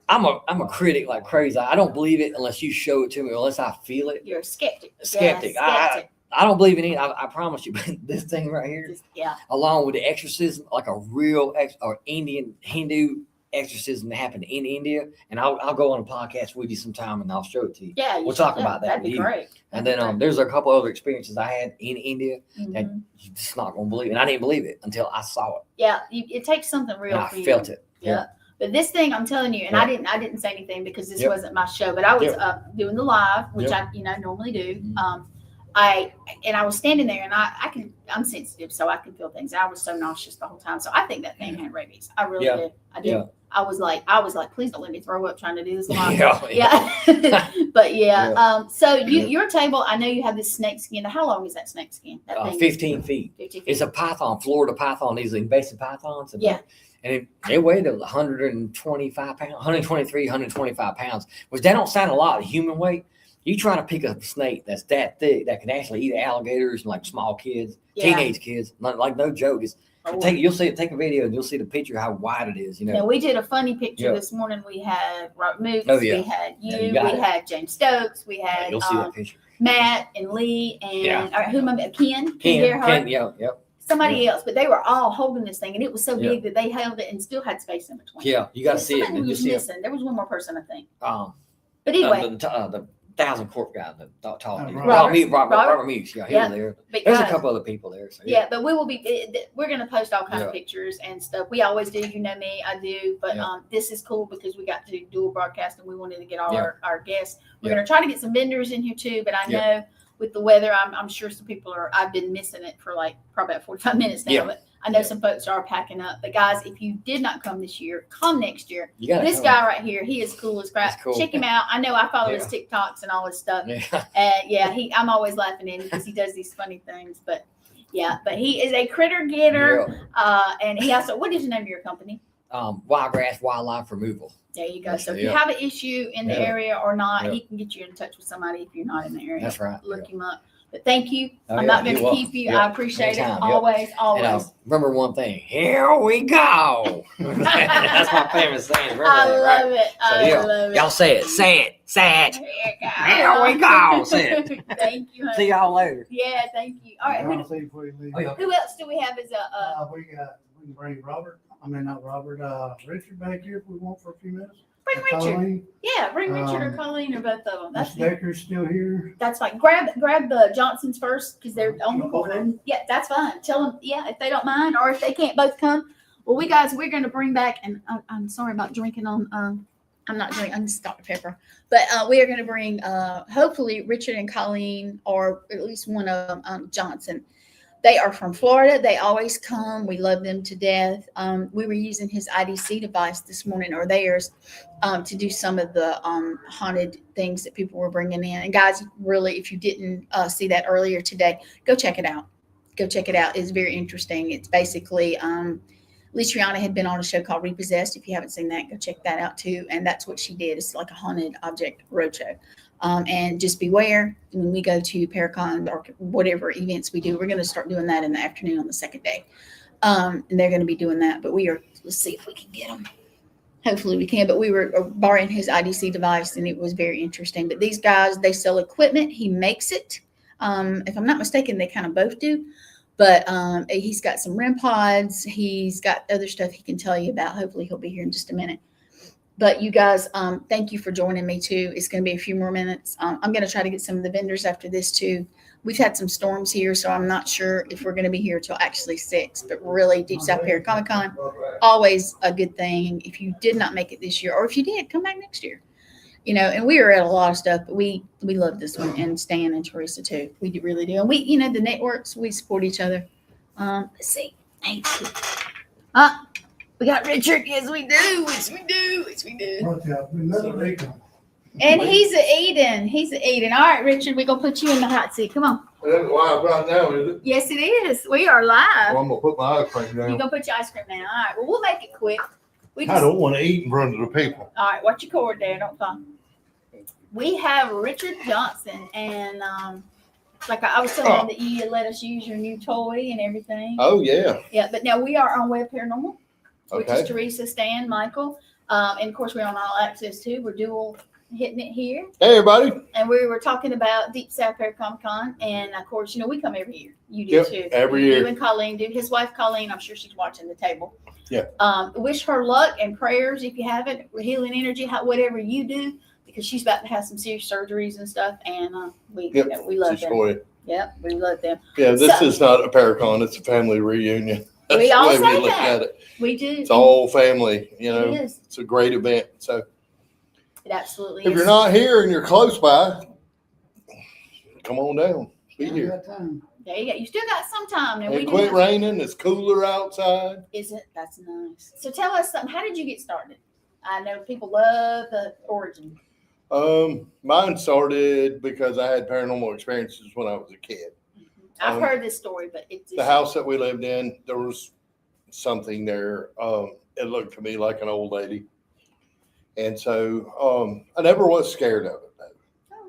I'm a critic like crazy. I don't believe it unless you show it to me, unless I feel it. You're a skeptic. Skeptic. Yeah, skeptic. I don't believe in it. I promise you. But this thing right here, Yeah. along with the exorcism, like a real or Indian Hindu exorcism that happened in India, and I'll go on a podcast with you sometime and I'll show it to you. Yeah. We'll talk about that. That'd be great. And then there's a couple other experiences I had in India that Mhm. you're just not gonna believe, and I didn't believe it until I saw it. Yeah. It takes something real And I for you. felt it. Yeah. But this thing, I'm telling you, and Yeah. I didn't say anything because this Yep. wasn't my show, but I was Yep. doing the live, which Yep. I normally do. Mhm. I was standing there, and I'm sensitive, so I can feel things. I was so nauseous the whole time, so I think that thing had rabies. I really Yeah. did. I did. Yeah. I was like, please don't let me throw up trying to do this live. Yeah. Yeah. But yeah. Yeah. So your table, I know you have this snake skin. How long is that snake skin? That thing? 15 feet. 50 feet. It's a python, Florida python. These invasive pythons. Yeah. And they weighed 125 pounds, 123, 125 pounds, which that don't sound a lot of human weight. You try to pick up a snake that's that thick that can actually eat alligators and like small kids, Yeah. teenage kids, like no joke. You'll see it. Take a video and you'll see the picture how wide it is. You know. Now, we did a funny picture Yeah. this morning. We had Robert Moots, Oh, yeah. we had Yeah, you, you got we it. had James Stokes, we had You'll see that picture. Matt and Lee and Yeah. who am I? Ken Gerhardt, Yeah. somebody else, but they were all holding this thing, and it was so Yeah. big that they held it and still had space in between. Yeah, you got to see it. Somebody And you was see it. missing. There was one more person, I think. But anyway, the 1,000 Quart guy, the tall dude. Robert. Robert Muse. Yeah, he Yeah. was there. but There's a guys, couple other people there. So yeah, but we will be. We're going to post all kinds of Yeah. pictures and stuff. We always do. You know me, I do. But Yeah. this is cool because we got to do dual broadcast, and we wanted to get all Yeah. our guests. We're Yeah. going to try to get some vendors in here too. But I Yeah. know with the weather, I'm sure some people are. I've been missing it for like probably about 45 minutes now. Yeah. But I know Yeah. some folks are packing up. But guys, if you did not come this year, come next year. You got This guy right here, he is cool as crap. He's cool. Check him out. I know I follow his TikToks and all his stuff. Yeah. I'm always laughing at him because he does these funny things. But he is a critter getter. And he also, what is the name of your company? Wiregrass Wildlife Removal. There you go. That's So it, if you yeah. have an issue in the Yeah. area or not, Yeah. he can get you in touch with somebody if you're not in the area. That's right. Look him up. But thank you. Oh, I'm yeah, not going you're to keep welcome. you. Yeah. I appreciate Anytime, it. yeah. Always, always. And remember one thing. Here we go. That's my famous saying. Remember I that, right? love it. I love it. Y'all say it. Say it. Say it. Here we go. Say it. Thank you, honey. See y'all later. Yeah, thank you. All right. I'll see before you leave. Oh, yeah. Who else do we have as a We can bring Robert. Not Robert. Richard back here if we want for a few minutes. bring Richard? Colleen, Yeah, bring Richard or Um, Colleen or both of them. Miss That's Decker's still here. That's fine. Grab the Johnsons first because they're on the Both of corner. them? Yeah, that's fine. Tell them, if they don't mind or if they can't both come. Well, we're going to bring back, and I'm sorry about drinking on, I'm not drinking, I'm just Dr. Pepper. But we are going to bring, hopefully, Richard and Colleen, or at least one of them, Johnson. They are from Florida. They always come. We love them to death. We were using his IDC device this morning, or theirs, to do some of the haunted things that people were bringing in. And guys, really, if you didn't see that earlier today, go check it out. Go check it out. It's very interesting. It's basically, Litriana had been on a show called Repossessed. If you haven't seen that, go check that out too. And that's what she did. It's like a haunted object roadshow. And just beware when we go to Paracon or whatever events we do, we're going to start doing that in the afternoon on the second day. And they're going to be doing that, but let's see if we can get them. Hopefully we can, but we were borrowing his IDC device and it was very interesting. But these guys, they sell equipment. He makes it. If I'm not mistaken, they kind of both do. But he's got some REM pods. He's got other stuff he can tell you about. Hopefully he'll be here in just a minute. But you guys, thank you for joining me too. It's going to be a few more minutes. I'm going to try to get some of the vendors after this too. We've had some storms here, so I'm not sure if we're going to be here till actually 6. But really, Deep South Parrot Comic Con, always a good thing. If you did not make it this year, or if you did, come back next year. And we are at a lot of stuff, but we love this one, and Stan and Teresa too. We really do. And we, the networks, we support each other. Let's see. We got Richard. Yes, we do. Yes, we do. Yes, we do. Okay, another Rico. And he's a Eden. He's a Eden. All right, Richard, we're going to put you in the hot seat. Come on. It ain't live right now, is it? Yes, it is. We are live. Well, I'm gonna put my ice cream You're down. going to put your ice cream down. All right. Well, we'll make it quick. We I just, don't want to eat in front of the people. all right, watch your cord there. Don't fall. We have Richard Johnson. And like I was telling him that you let us use your new toy and everything. Oh, yeah. Yeah, but now we are on W.E.B. Paranormal, which Okay. is Teresa, Stan, Michael. And of course, we're on All Access too. We're dual hitting it here. Hey, everybody. And we were talking about Deep South Comic Con. And of course, we come every year. You do Yep, too. every You year. and Colleen do. His wife, Colleen, I'm sure she's watching the table. Yeah. Wish her luck and prayers if you haven't, healing energy, whatever you do, because she's about to have some serious surgeries and stuff. And we love It's them. joy. Yep, we love them. Yeah, this So- is not a Paracon. It's a family reunion. That's We the all way say look that. at it. We do. It's all family. It is. It's a great event. So It absolutely if is. you're not here and you're close by, come on down. Be Yeah, here. that time. There you go. You still got some time. Now, we It do quit have- raining. It's cooler outside. Isn't that's nice. So tell us something. How did you get started? I know people love the origin. Mine started because I had paranormal experiences when I was a kid. I've heard this story, but it's The house that we lived in, there was something there. It looked to me like an old lady. And so I never was scared of it. Oh.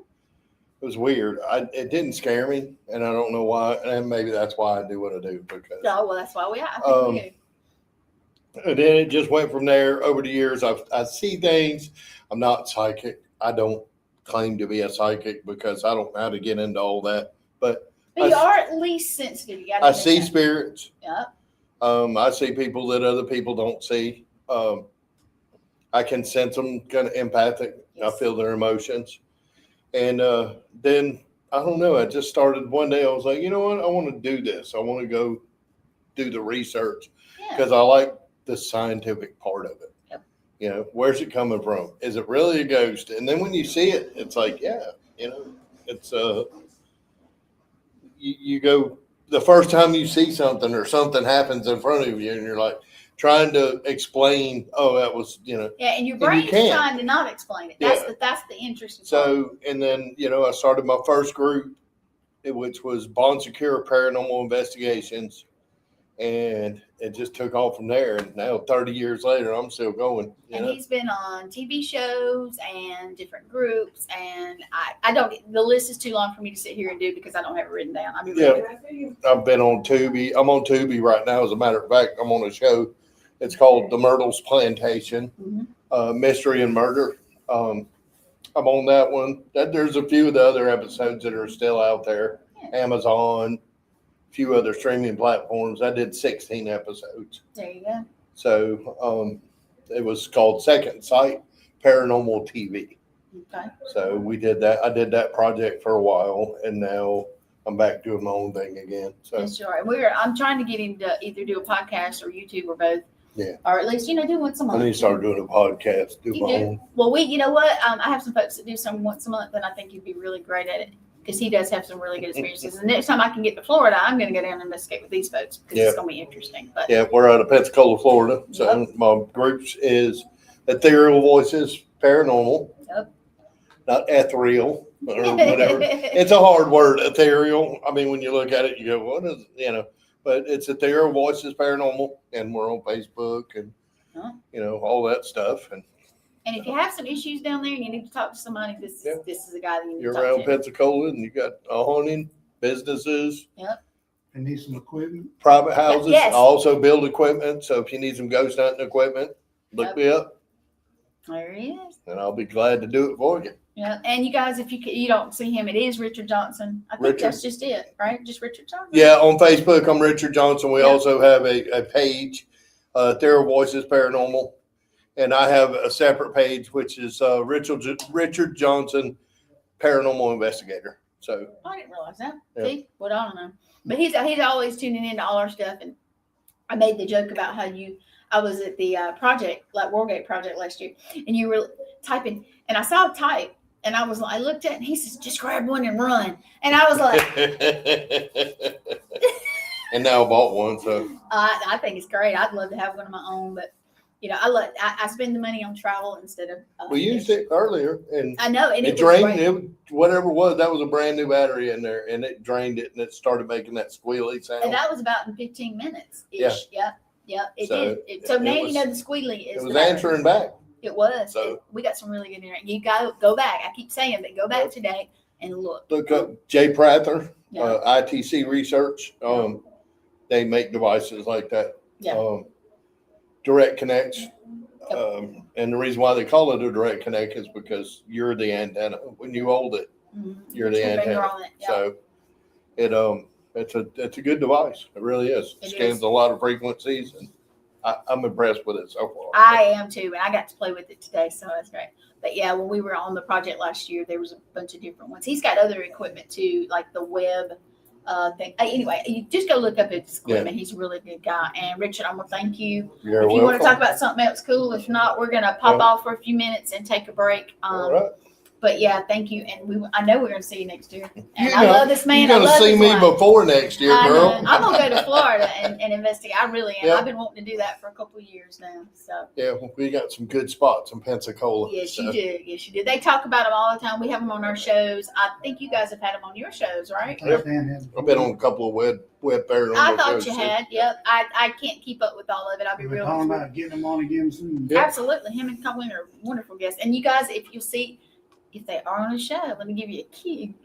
It was weird. It didn't scare me, and I don't know why. And maybe that's why I do what I do. Because Oh well, that's why I think we do. and then it just went from there. Over the years, I see things. I'm not psychic. I don't claim to be a psychic because I don't know how to get into all that. But But you are at least sensitive. You gotta I admit see that. spirits. Yep. I see people that other people don't see. I can sense them, kind of empathic. Yes. I feel their emotions. And then, I don't know, I just started one day. I was like, you know what? I want to do this. I want to go do the research Yeah. because I like the scientific part of it. Yep. Where's it coming from? Is it really a ghost? And then when you see it, it's like, yeah, it's you go, the first time you see something or something happens in front of you and you're like trying to explain, oh, that was, Yeah, and your And you brain's can't. trying to not explain it. That's the interesting part. So, and then, I started my first group, which was Bond Secure Paranormal Investigations. And it just took off from there. And now 30 years later, I'm still going. And he's been on TV shows and different groups. And I don't, the list is too long for me to sit here and do because I don't have it written down. I'll be Yeah. ready. I've been on Tubi. I'm on Tubi right now. As a matter of fact, I'm on a show. It's called The Myrtles Plantation, Mystery and Murder. I'm on that one. There's a few of the other episodes that are still out there. Yeah. Amazon, a few other streaming platforms. I did 16 episodes. There you go. So it was called Second Sight Paranormal TV. Okay. So we did that. I did that project for a while, and now I'm back doing my own thing again. So Yes, you are. I'm trying to get him to either do a podcast or YouTube or both. Yeah. Or at least, do once a I month. need to start doing a podcast, do You my do? own. Well, you know what? I have some folks that do some once a month, and I think you'd be really great at it because he does have some really good experiences. And next time I can get to Florida, I'm going to go down and investigate with these folks because Yeah. it's going to be interesting. But Yeah, we're out of Pensacola, Florida. So my groups is Ethereal Voices Paranormal. Yep. Not ethereal or whatever. It's a hard word, ethereal. I mean, when you look at it, you go, what is, but it's Ethereal Voices Paranormal, and we're on Facebook and, Huh. all that stuff. And And if you have some issues down there and you need to talk to somebody, this is the guy that you need you're to talk around to. Pensacola and you got hunting, businesses, And need some equipment. private houses. Yes. I also build equipment. So if you need some ghost hunting equipment, look Yep. me up There he is. and I'll be glad to do it for you. Yeah, and you guys, if you don't see him, it is Richard Johnson. I think Richard. that's just it, right? Just Richard Johnson. Yeah, on Facebook, I'm Richard Johnson. We Yeah. also have a page, Ethereal Voices Paranormal. And I have a separate page, which is Richard Johnson Paranormal Investigator. So, I didn't realize that. Yeah. See, what I don't know. But he's always tuning into all our stuff. And I made the joke about how I was at the project, like Wargate project last year, and you were typing, and I saw a type, and I looked at it, and he says, just grab one and run. And I was like, and now I bought one. So, I think it's great. I'd love to have one of my own, but I spend the money on travel instead of. we used it earlier and I know, and it it was drained great. it. Whatever it was, that was a brand new battery in there, and it drained it, and it started making that squealy sound. And that was about in 15 minutes ish. Yeah. It So, did. So it now was- you know the squealy is. It was the battery. answering back. It was. So- We got some really good internet. You go back. I keep saying that. Go back today and look. Look up Jay Prather, Yeah. ITC Research. They make devices like that. Yeah. Direct Connects. And the reason why they call it a direct connect is because you're the antenna. When you hold it, you're the Put your finger antenna. on it, yeah. So it's a good device. It really is. It Scans is. a lot of frequencies, and I'm impressed with it so far. I am too, and I got to play with it today, so that's great. But yeah, when we were on the project last year, there was a bunch of different ones. He's got other equipment too, like the W.E.B.B thing. Anyway, you just go look up his equipment. He's a really good guy. And Richard, I'm gonna thank you. You're If you welcome. want to talk about something else, cool. If not, we're gonna pop off for a few minutes and take a break. All right. But yeah, thank you. And I know we're gonna see you next year. And You I know, love this man. You're I gonna love see his me wife. before next year, I know. girl. I'm gonna go to Florida and investigate. I really am. Yep. I've been wanting to do that for a couple of years now. So Yeah, we got some good spots in Pensacola. yes, so. you do. Yes, you do. They talk about them all the time. We have them on our shows. I think you guys have had them on your shows, right? Yep. I've been on a couple of web paranormal I thought shows, you too. had. Yep. I can't keep up with all of it. I'll be We're real talking honest with about getting them on again soon. Yep. Absolutely. Him and Colleen are wonderful guests. And you guys, if you see, if they are on a show, let me give you a key.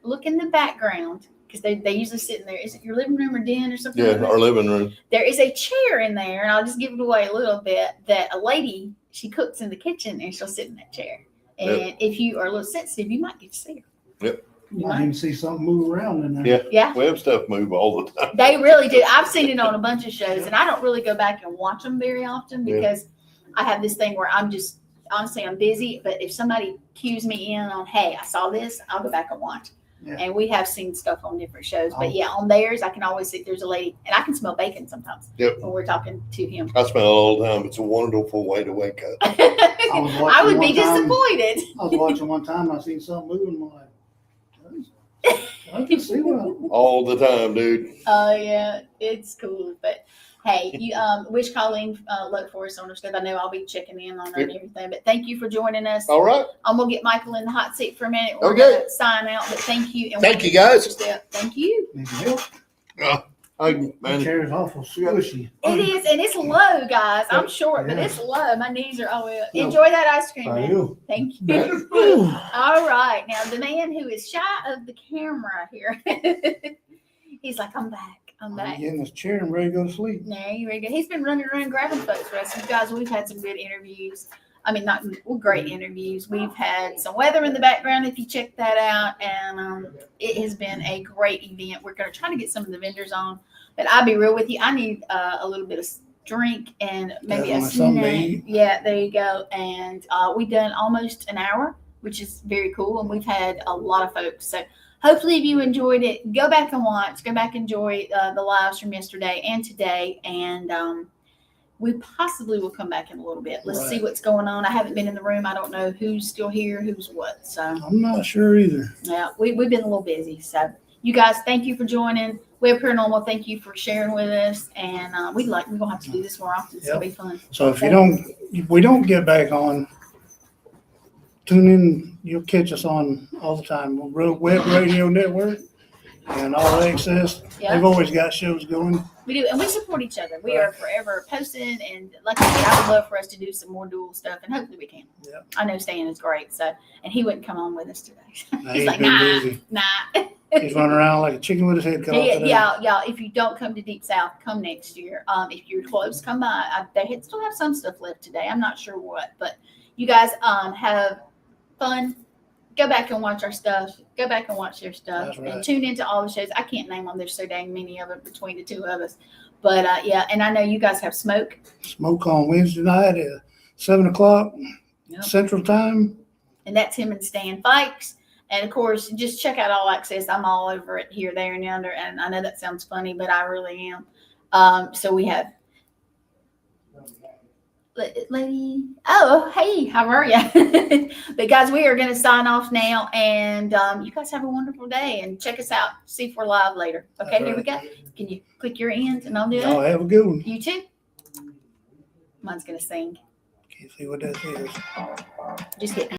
Look in the background because they usually sit in there. Is it your living room or den or something? Yeah, like that? our living room. There is a chair in there, and I'll just give it away a little bit, that a lady, she cooks in the kitchen and she'll sit in that chair. And if you are a little sensitive, you might get to see her. Yep. You might even see something move around in there. Yeah. Yeah. Web stuff move all the time. They really do. I've seen it on a bunch of shows, and I don't really go back and watch them very often Yeah. because I have this thing where I'm just, honestly, I'm busy. But if somebody cues me in on, hey, I saw this, I'll go back and watch. Yeah. And we have seen stuff on different shows. But yeah, on theirs, I can always see there's a lady, and I can smell bacon sometimes Yep. when we're talking to him. I smell it all the time. It's a wonderful way to wake up. I would be disappointed. I was watching one time, I seen something moving, I'm like, I can see what. All the time, dude. Oh yeah, it's cool. But hey, you wish Colleen luck for us on her stuff. I know I'll be checking in on her and everything. But thank you for joining us. All right. I'm gonna get Michael in the hot seat for a minute. We're Okay. gonna sign out. But thank you. And Thank you, guys. Thank you. Need help? Man, The chair is awful squishy. It is, and it's low, guys. I'm short, but Yeah. it's low. My knees are all the way up. Yeah. Enjoy that ice cream, I man. do. Thank you. All right. Now, the man who is shy of the camera here, he's like, I'm back. I'm I'm back. getting this chair and ready to go to sleep. No, you ready to go? He's been running around grabbing folks for us. You guys, we've had some good interviews. I mean, not great interviews. We've had some weather in the background, if you check that out. And it has been a great event. We're going to try to get some of the vendors on. But I'll be real with you. I need a little bit of drink and maybe a Definitely something to snack. eat. Yeah, there you go. And we've done almost an hour, which is very cool. And we've had a lot of folks. So hopefully if you enjoyed it, go back and watch. Go back and enjoy the lives from yesterday and today. And we possibly will come back in a little bit. Let's see what's going on. I haven't been in the room. I don't know who's still here, who's what. So I'm not sure either. yeah, we've been a little busy. So you guys, thank you for joining. Web Paranormal, thank you for sharing with us. And we're gonna have to do this more often. It's gonna be fun. So if we don't get back on, tune in. You'll catch us on all the time. Web Radio Network and All Access. Yeah. They've always got shows going. We do, and we support each other. We are forever posting, and like I said, I would love for us to do some more dual stuff, and hopefully we can. Yeah. I know Stan is great, so and he wouldn't come on with us today. He's He's like, been nah, busy. nah. He's running around like a chicken with his head cut off today. Yeah. If you don't come to Deep South, come next year. If you're close, come by. They still have some stuff left today. I'm not sure what, but you guys have fun. Go back and watch our stuff. Go back and watch their stuff. That's right. And tune into all the shows. I can't name them. There's so dang many of them between the two of us. But yeah, and I know you guys have smoke. Smoke on Wednesday night at 7:00 Yep. Central Time. And that's him and Stan Fikes. And of course, just check out All Access. I'm all over it here, there, and yonder. And I know that sounds funny, but I really am. So we have lady. Oh, hey, how are you? But guys, we are going to sign off now. And you guys have a wonderful day. And check us out. See if we're live later. Okay, That's here we go. Can you click your end and I'll do Y'all it? have a good one. You too. Mine's going to sing. Can't see what that is. Just hit me.